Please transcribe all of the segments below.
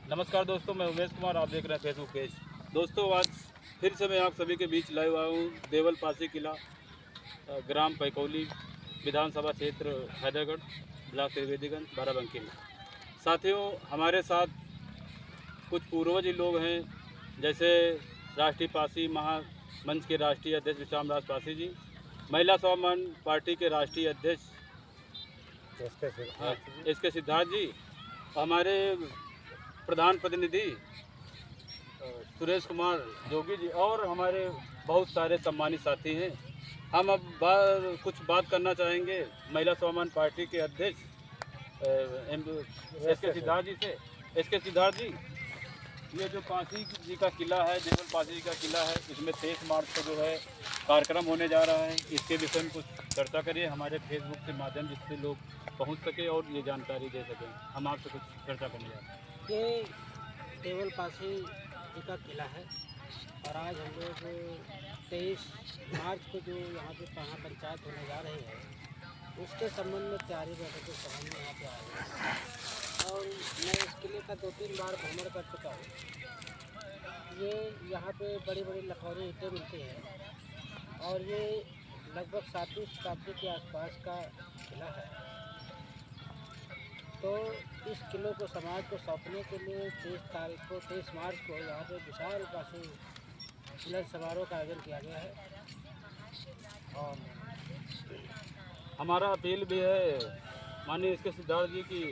नमस्कार दोस्तों, मैं उमेश कुमार, आप देख रहे हैं फेसबुक पेज। दोस्तों, आज फिर से मैं आप सभी के बीच लाइव आया हूँ देवल पासी किला, ग्राम पैकौली, विधानसभा क्षेत्र हैदरगढ़, ब्लॉक त्रिवेदीगंज, बाराबंकी में। साथियों, हमारे साथ कुछ पूर्वज लोग हैं, जैसे राष्ट्रीय पासी महामंच के राष्ट्रीय अध्यक्ष विश्राम राज पासी जी, महिला स्वाभिमान पार्टी के राष्ट्रीय अध्यक्ष एस के सिद्धार्थ जी, हमारे प्रधान प्रतिनिधि सुरेश कुमार जोगी जी, और हमारे बहुत सारे सम्मानित साथी हैं। हम अब कुछ बात करना चाहेंगे महिला स्वाभिमान पार्टी के अध्यक्ष एस के सिद्धार्थ जी से। एस के सिद्धार्थ जी, ये जो पासी जी का किला है, देवल पासी जी का किला है, इसमें 23 मार्च को जो है कार्यक्रम होने जा रहा है। इसके विषय में कुछ चर्चा करिए हमारे फेसबुक के माध्यम, जिससे लोग पहुंच सके और ये जानकारी दे सकें। हम आपसे कुछ चर्चा करने जा रहे हैं। ये देवल पासी जी का किला है और आज हम लोग 23 मार्च को जो यहाँ पे पंचायत होने जा रही है, उसके संबंध में तैयारी बैठक के संबंध में यहाँ पे आए हैं। और मैं इस किले का 2-3 बार भ्रमण कर चुका हूँ। ये यहाँ पे बड़ी बड़ी लखौरी ईंटें मिलती हैं और ये लगभग 7वीं शताब्दी के आसपास का किला है। तो इस किले को समाज को सौंपने के लिए 23 मार्च को यहाँ पे विशाल पासी मिलन समारोह का आयोजन किया गया है। और हमारा अपील भी है माननीय इसके सिद्धार्थ जी की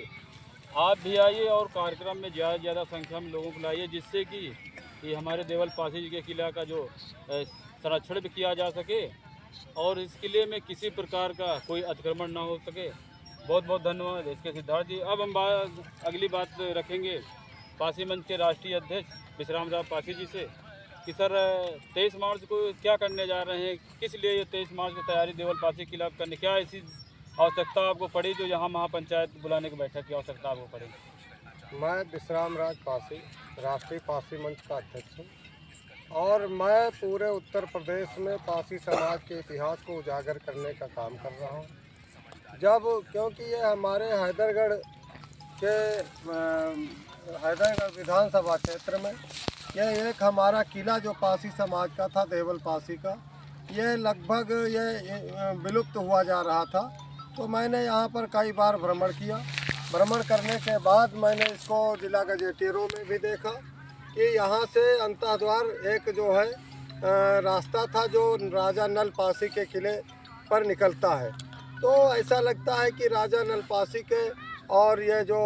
आप भी आइए और कार्यक्रम में ज़्यादा संख्या में लोगों को लाइए, जिससे कि ये हमारे देवल पासी जी के किला का जो संरक्षण भी किया जा सके और इस किले में किसी प्रकार का कोई अतिक्रमण ना हो सके। बहुत बहुत धन्यवाद इसके सिद्धार्थ जी। अब हम अगली बात रखेंगे पासी मंच के राष्ट्रीय अध्यक्ष विश्राम राज पासी जी से कि सर 23 मार्च को क्या करने जा रहे हैं, किस लिए ये 23 मार्च की तैयारी देवल पासी किला करने, क्या ऐसी आवश्यकता आपको पड़ी जो यहाँ महापंचायत बुलाने की बैठक की आवश्यकता आपको पड़ी? मैं विश्राम राज पासी राष्ट्रीय पासी मंच का अध्यक्ष हूँ और मैं पूरे उत्तर प्रदेश में पासी समाज के इतिहास को उजागर करने का काम कर रहा हूँ। क्योंकि ये हमारे हैदरगढ़ विधानसभा क्षेत्र में ये एक हमारा किला जो पासी समाज का था, देवल पासी का, ये लगभग ये विलुप्त हुआ जा रहा था। तो मैंने यहाँ पर कई बार भ्रमण किया। भ्रमण करने के बाद मैंने इसको जिला गजेटियरों में भी देखा कि यहाँ से अंतःद्वार एक जो है रास्ता था जो राजा नल पासी के किले पर निकलता है। तो ऐसा लगता है कि राजा नल पासी के और ये जो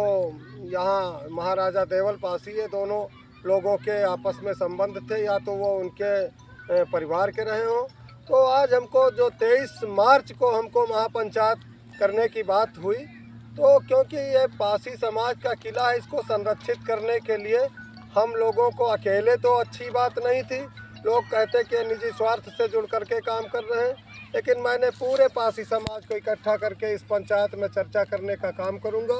यहाँ महाराजा देवल पासी, ये दोनों लोगों के आपस में संबंध थे, या तो वो उनके परिवार के रहे हों। तो आज हमको जो 23 मार्च को हमको महापंचायत करने की बात हुई, तो क्योंकि ये पासी समाज का किला है, इसको संरक्षित करने के लिए हम लोगों को अकेले तो अच्छी बात नहीं थी, लोग कहते कि निजी स्वार्थ से जुड़ करके काम कर रहे हैं, लेकिन मैंने पूरे पासी समाज को इकट्ठा करके इस पंचायत में चर्चा करने का काम करूंगा।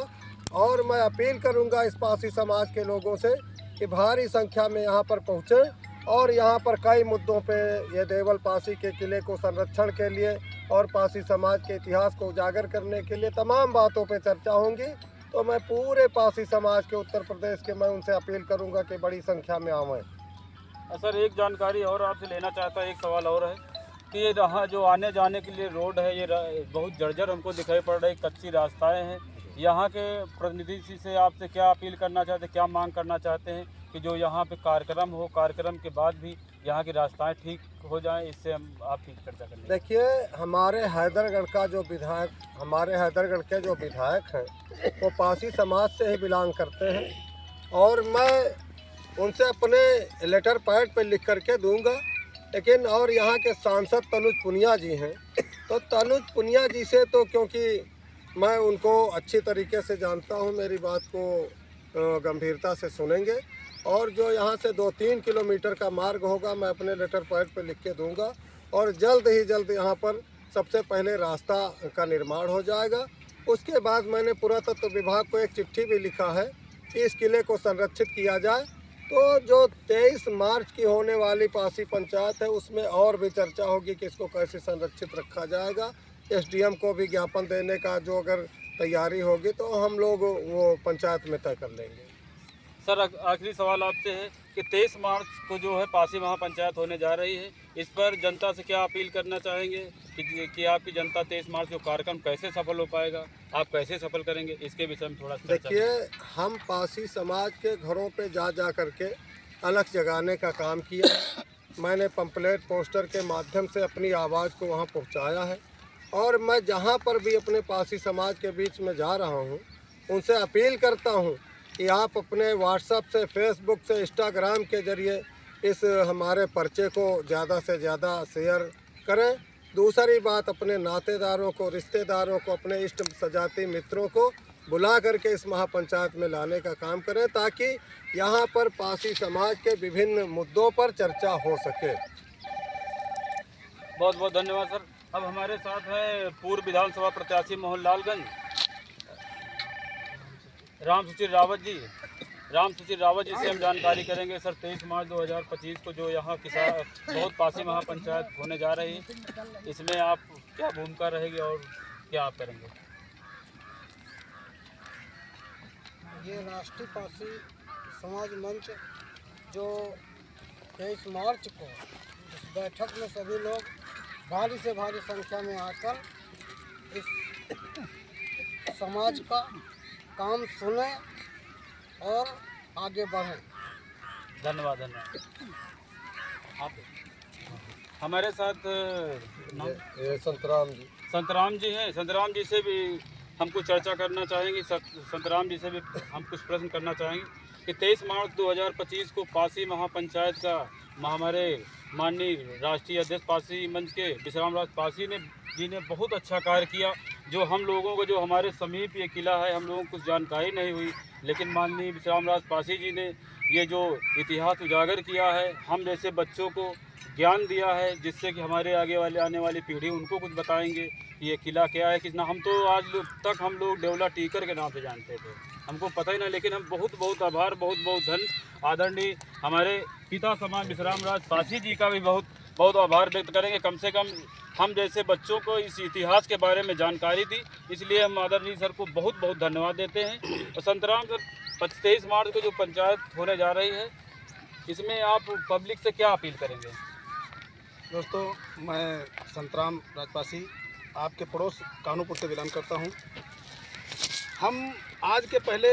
और मैं अपील करूंगा इस पासी समाज के लोगों से कि भारी संख्या में यहाँ पर पहुँचें और यहाँ पर कई मुद्दों पे ये देवल पासी के किले को संरक्षण के लिए और पासी समाज के इतिहास को उजागर करने के लिए तमाम बातों पे चर्चा होंगी। तो मैं पूरे पासी समाज के उत्तर प्रदेश के मैं उनसे अपील करूँगा कि बड़ी संख्या में आवें। सर, एक जानकारी और आपसे लेना चाहता, एक सवाल और है कि ये यहाँ जो आने जाने के लिए रोड है, ये बहुत जर्जर हमको दिखाई पड़ रही, कच्ची रास्ताएं हैं। यहाँ के प्रतिनिधि से आपसे क्या अपील करना चाहते हैं, क्या मांग करना चाहते हैं कि जो यहाँ पे कार्यक्रम हो, कार्यक्रम के बाद भी यहाँ की रास्ताएं ठीक हो जाएं, इससे हम आप ठीक चर्चा करें। देखिए, हमारे हैदरगढ़ के जो विधायक हैं वो पासी समाज से ही बिलोंग करते हैं और मैं उनसे अपने लेटर पैड पे लिख करके दूंगा। लेकिन और यहाँ के सांसद तनुज पुनिया जी हैं, तो तनुज पुनिया जी से तो क्योंकि मैं उनको अच्छी तरीके से जानता हूँ, मेरी बात को गंभीरता से सुनेंगे और जो यहाँ से 2-3 किलोमीटर का मार्ग होगा मैं अपने लेटर पैड पे लिख के दूँगा और जल्द ही जल्द यहाँ पर सबसे पहले रास्ता का निर्माण हो जाएगा। उसके बाद मैंने पुरातत्व विभाग को एक चिट्ठी भी लिखा है कि इस किले को संरक्षित किया जाए। तो जो 23 मार्च की होने वाली पासी पंचायत है उसमें और भी चर्चा होगी कि इसको कैसे संरक्षित रखा जाएगा। एसडीएम को भी ज्ञापन देने का जो अगर तैयारी होगी तो हम लोग वो पंचायत में तय कर लेंगे। सर आखिरी सवाल आपसे है कि 23 मार्च को जो है पासी महापंचायत होने जा रही है, इस पर जनता से क्या अपील करना चाहेंगे कि आपकी जनता 23 मार्च को कार्यक्रम कैसे सफल हो पाएगा, आप कैसे सफल करेंगे, इसके विषय में थोड़ा चर्चा करें। देखिए, हम पासी समाज के घरों पे जा करके अलख जगाने का काम किया है। मैंने पंपलेट पोस्टर के माध्यम से अपनी आवाज़ को वहाँ पहुँचाया है और मैं जहाँ पर भी अपने पासी समाज के बीच में जा रहा हूँ उनसे अपील करता हूँ कि आप अपने व्हाट्सएप से, फेसबुक से, इंस्टाग्राम के ज़रिए इस हमारे पर्चे को ज़्यादा से ज़्यादा शेयर करें। दूसरी बात, अपने नातेदारों को, रिश्तेदारों को, अपने इष्ट सजाती मित्रों को बुला करके इस महापंचायत में लाने का काम करें ताकि यहाँ पर पासी समाज के विभिन्न मुद्दों पर चर्चा हो सके। बहुत बहुत धन्यवाद सर। अब हमारे साथ हैं पूर्व विधानसभा प्रत्याशी मोहनलालगंज राम सुचिर रावत जी। राम सुचिर रावत जी से हम जानकारी करेंगे सर 23 मार्च 2025 को जो यहाँ किसान बहुत पासी महापंचायत होने जा रही है, इसमें आप क्या भूमिका रहेगी और क्या आप करेंगे? ये राष्ट्रीय पासी समाज मंच जो 23 मार्च को इस बैठक में सभी लोग भारी से भारी संख्या में आकर इस समाज का काम सुने और आगे बढ़ें। धन्यवाद धन्यवाद। आप हमारे साथ ये संतराम जी हैं। संतराम जी से भी हम कुछ चर्चा करना चाहेंगे। संतराम जी से भी हम कुछ प्रश्न करना चाहेंगे कि 23 मार्च 2025 को पासी महापंचायत का हमारे माननीय राष्ट्रीय अध्यक्ष पासी मंच के विश्राम राज पासी जी ने बहुत अच्छा कार्य किया। जो हम लोगों को, जो हमारे समीप ये किला है, हम लोगों को कुछ जानकारी नहीं हुई, लेकिन माननीय विश्राम राज पासी जी ने ये जो इतिहास उजागर किया है, हम जैसे बच्चों को ज्ञान दिया है, जिससे कि हमारे आने वाली पीढ़ी उनको कुछ बताएंगे कि ये किला क्या है, कितना। हम तो आज तक हम लोग देवला टीकर के नाम से जानते थे, हमको पता ही नहीं। लेकिन हम बहुत बहुत आभार, बहुत बहुत धन आदरणीय हमारे पिता समान विश्राम राज पासी जी का भी बहुत बहुत आभार व्यक्त करेंगे। कम से कम हम जैसे बच्चों को इस इतिहास के बारे में जानकारी दी, इसलिए हम आदरणीय सर को बहुत बहुत धन्यवाद देते हैं। और संतराम सर, 23 मार्च को जो पंचायत होने जा रही है, इसमें आप पब्लिक से क्या अपील करेंगे? दोस्तों, मैं संतराम राजपासी आपके पड़ोस कानूपुर से बिलोंग करता हूं। हम आज के पहले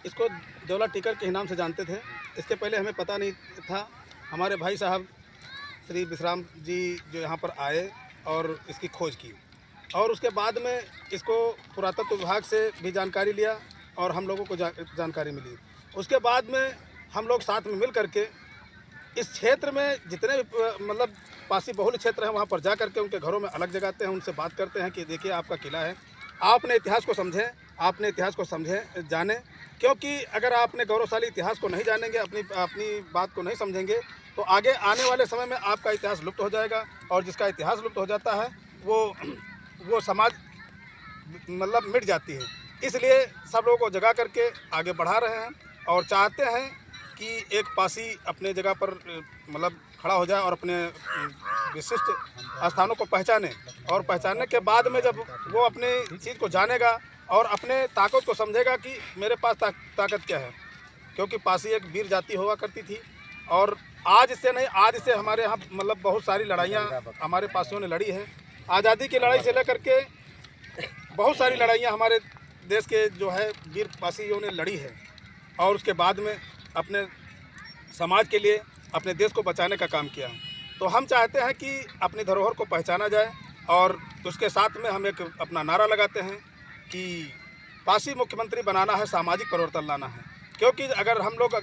इसको देवला टीकर के नाम से जानते थे। इसके पहले हमें पता नहीं था। हमारे भाई साहब श्री विश्राम जी जो यहाँ पर आए और इसकी खोज की, और उसके बाद में इसको पुरातत्व विभाग से भी जानकारी लिया और हम लोगों को जानकारी मिली। उसके बाद में हम लोग साथ में मिल करके इस क्षेत्र में जितने मतलब पासी बहुल क्षेत्र हैं वहाँ पर जा करके उनके घरों में अलग जगाते हैं, उनसे बात करते हैं कि देखिए आपका किला है, आपने इतिहास को समझें, आपने इतिहास को समझें, जानें। क्योंकि अगर आपने गौरवशाली इतिहास को नहीं जानेंगे, अपनी बात को नहीं समझेंगे, तो आगे आने वाले समय में आपका इतिहास लुप्त हो जाएगा। और जिसका इतिहास लुप्त हो जाता है वो समाज मतलब मिट जाती है। इसलिए सब लोगों को जगा करके आगे बढ़ा रहे हैं और चाहते हैं कि एक पासी अपने जगह पर मतलब खड़ा हो जाए और अपने विशिष्ट स्थानों को पहचाने, और पहचानने के बाद में जब वो अपने चीज़ को जानेगा और अपने ताकत को समझेगा कि मेरे पास ताकत क्या है। क्योंकि पासी एक वीर जाति हुआ करती थी, और आज इससे नहीं, आज इससे हमारे यहाँ मतलब बहुत सारी लड़ाइयाँ हमारे पासियों ने लड़ी हैं। आज़ादी की लड़ाई से लेकर के बहुत सारी लड़ाइयाँ हमारे देश के जो है वीर पासियों ने लड़ी है, और उसके बाद में अपने समाज के लिए, अपने देश को बचाने का काम किया। तो हम चाहते हैं कि अपनी धरोहर को पहचाना जाए, और उसके साथ में हम एक अपना नारा लगाते हैं कि पासी मुख्यमंत्री बनाना है, सामाजिक परिवर्तन लाना है। क्योंकि अगर हम लोग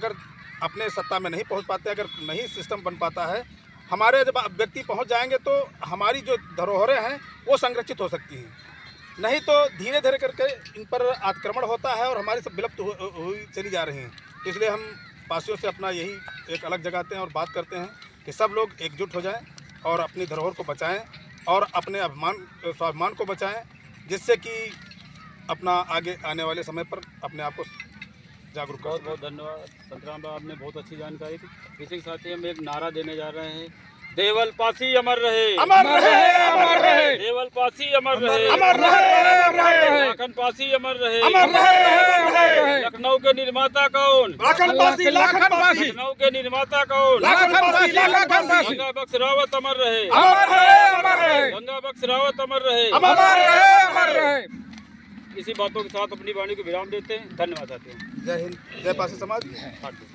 अपने सत्ता में नहीं पहुंच पाते, अगर नहीं सिस्टम बन पाता है, हमारे जब व्यक्ति पहुंच जाएंगे तो हमारी जो धरोहरें हैं वो संरक्षित हो सकती हैं। नहीं तो धीरे धीरे करके इन पर आक्रमण होता है और हमारी सब विलुप्त हुई चली जा रही हैं। इसलिए हम पासियों से अपना यही एक अलग जगाते हैं और बात करते हैं कि सब लोग एकजुट हो जाएं और अपनी धरोहर को बचाएं और अपने स्वाभिमान को बचाएं, जिससे कि अपना आगे आने वाले समय पर अपने आप को जागरूक। बहुत बहुत धन्यवाद संतराम भाई, आपने बहुत अच्छी जानकारी दी। इसी के साथ ही हम एक नारा देने जा रहे हैं देवल पासी अमर रहे, अमर रहे, अमर रहे, देवल पासी अमर रहे, अमर रहे, अमर रहे, लाखन पासी अमर रहे, अमर रहे, अमर रहे। लखनऊ के निर्माता कौन? लाखन पासी, लाखन पासी, लखनऊ के निर्माता कौन? लाखन पासी, लाखन पासी, गंगा बख्श रावत अमर रहे, अमर रहे, अमर रहे, गंगा बख्श रावत अमर रहे। अमर रहे, अमर रहे। इसी बातों के साथ अपनी वाणी को विराम देते हैं। धन्यवाद साथियों। जय हिंद, जय पासी समाज। काट दो।